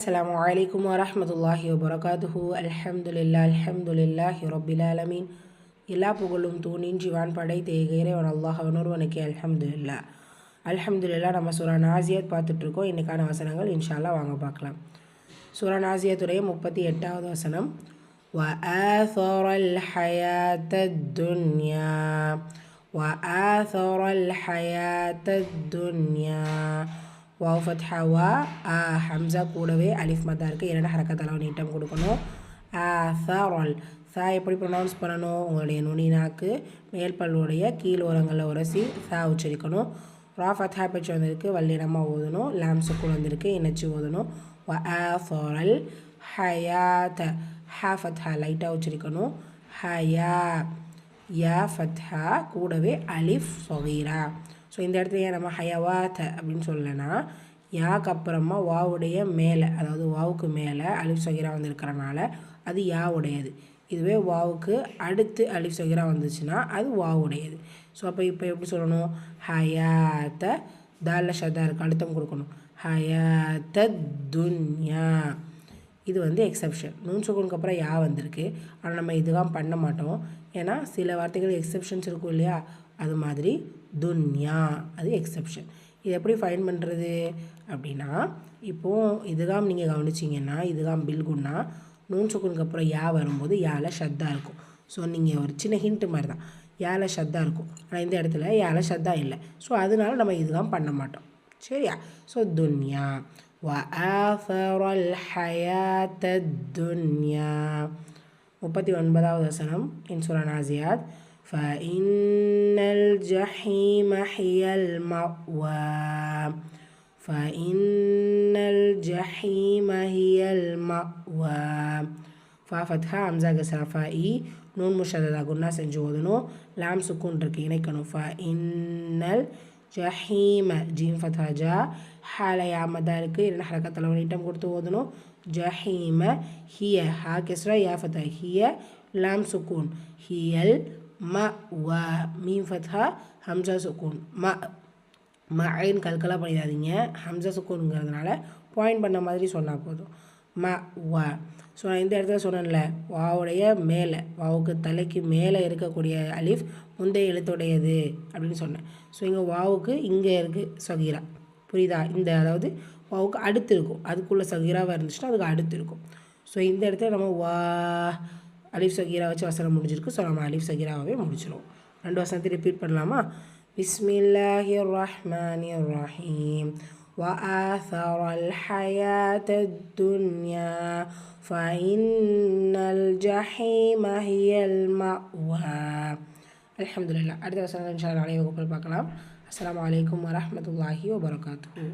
Assalamualaikum warahmatullahi wabarakatuhu. Alhamdulillahi rabbil alamin. எல்லா புகழும் தூணின்றிவான் படைத்த இறைவன் அல்லாஹ் அவனொருவனுக்கே அல்ஹம்துலில்லாஹ். அல்ஹம்துலில்லாஹ். நம்ம சூரா நாசியாத் பார்த்துட்ருக்கோம். இன்றைக்கான வசனங்கள் இன்ஷா அல்லாஹ் வாங்க பார்க்கலாம். சூரா நாசியாத்துடைய 38வது வசனம். وآثر الحياة الدنيا وآثر الحياة الدنيا வாவ் ஃபத்ஹா வா ஆ ஹம்சா கூடவே அலிஃப் மத்தா இருக்குது. இரண்டு ஹரக்கத்தால் நீட்டம் கொடுக்கணும். ஆசரல் சா எப்படி ப்ரொனவுன்ஸ் பண்ணணும்? உங்களுடைய நுனினாக்கு மேல் பல்லுடைய கீழ் ஓரங்களில் உரசி சா உச்சரிக்கணும். ரா ஃபத்ஹா பற்றி வந்திருக்கு, வல்லினமாக ஓதணும். லாம் சுக்குன் வந்திருக்கு, இணைச்சி ஓதணும். வ ஆசரல் ஹயாத்த ஹா ஃபத்ஹா லைட்டாக உச்சரிக்கணும். ஹயா யா ஃபத்ஹா கூடவே அலிஃப் சொகீரா. ஸோ இந்த இடத்துல நம்ம ஹயவாத்த அப்படின்னு சொல்லலைன்னா யாக்கு அப்புறமா வாவுடைய மேலே, அதாவது வாவுக்கு மேலே அலிஃப் சொகீரா வந்துருக்கிறனால அது யாவுடையது. இதுவே வாவுக்கு அடுத்து அலிஃப் சொகீரா வந்துச்சுன்னா அது வாவுடையது. ஸோ அப்போ இப்போ எப்படி சொல்லணும்? ஹயாத்த தால்ல ஷத்தா இருக்குது, அழுத்தம் கொடுக்கணும். ஹயாத்த துன்யா. இது எக்ஸப்ஷன். நூன் சுக்குனுக்கு அப்புறம் யா வந்திருக்கு, ஆனால் நம்ம இதுதான் பண்ண மாட்டோம். ஏன்னா சில வார்த்தைகள் எக்ஸப்ஷன்ஸ் இருக்கும் இல்லையா, அது மாதிரி துன்யா அது எக்ஸப்ஷன். இது எப்படி ஃபைன் பண்ணுறது அப்படின்னா, இப்போது இதுகாம் நீங்கள் கவனிச்சிங்கன்னா, இதுகாம் பில்குன்னா நூன் சுக்குனுக்கு அப்புறம் யா வரும்போது யால ஷத்தா இருக்கும். ஸோ நீங்கள் ஒரு சின்ன ஹிண்ட்டு மாதிரி தான், யால ஷத்தா இருக்கும். ஆனால் இந்த இடத்துல யால ஷத்தா இல்லை. ஸோ அதனால நம்ம இதுகாம் பண்ண மாட்டோம். சரியா? ஸோ துன்யா வஆஃபரல் ஹயாத்த துன்யா. 39வது வசனம் இன் சூரா நாசியாத். فإن الجحيم هي المأوى فإن الجحيم هي المأوى. ஃபா ஃபத்ஹா ஹம்ஸா கஸ்ரா ஃபாஇ நூன் முஷத்ததா குன்னா செஞ்சு ஓதணும். லாம் சுக்குன் இருக்கு, இணைக்கணும். ஃபஇன்னல் ஜஹீம ஜீம் ஃபத்ஹா ஜா ஹாலயா மதா இருக்குது, இரண்டு ஹரக்கத்தில் நீட்டம் கொடுத்து ஓதணும். ஜஹீம ஹிய ஹா கஸ்ரா யா ஃபத்ஹா ஹிய லாம் சுக்குன் ஹியல் ம வ மீம் ஃபத்ஹா ஹம்சா சுக்கூன் ஐன் கல்கலாக பண்ணிடாதீங்க. ஹம்சா சுக்கூனுங்கிறதுனால பாயிண்ட் பண்ண மாதிரி சொன்னால் போதும். ம வ. ஸோ நான் இந்த இடத்துல சொன்னேன்ல, வாவுடைய மேலே, வாவுக்கு தலைக்கு மேலே இருக்கக்கூடிய அலிஃப் முந்தைய எழுத்துடையது அப்படின்னு சொன்னேன். ஸோ இங்கே வாவுக்கு இங்கே இருக்குது சகீரா, புரியுதா? இந்த அதாவது வாவுக்கு அடுத்து இருக்கும், அதுக்குள்ளே சகீராவாக இருந்துச்சுன்னா அதுக்கு அடுத்து இருக்கும். ஸோ இந்த இடத்துல நம்ம வா அலிஃப் சகீரா வச்சு வசனம் முடிஞ்சிருக்கு. ஸோ நம்ம அலிஃப் சகீராவே முடிச்சிடும். ரெண்டு வசனத்தை ரிப்பீட் பண்ணலாமா? பிஸ்மில்லாஹிர் ரஹ்மானிர் ரஹீம். وآثر الحياة الدنيا فإن الجحيم هي المأوى. الحمد لله. அடுத்த வசனம் இன்ஷா அல்லாஹ் நாளைய வகுப்பில் பார்க்கலாம். அஸ்ஸலாமு அலைக்கும் வரஹ்மத்துல்லாஹி வபரகாத்துஹு.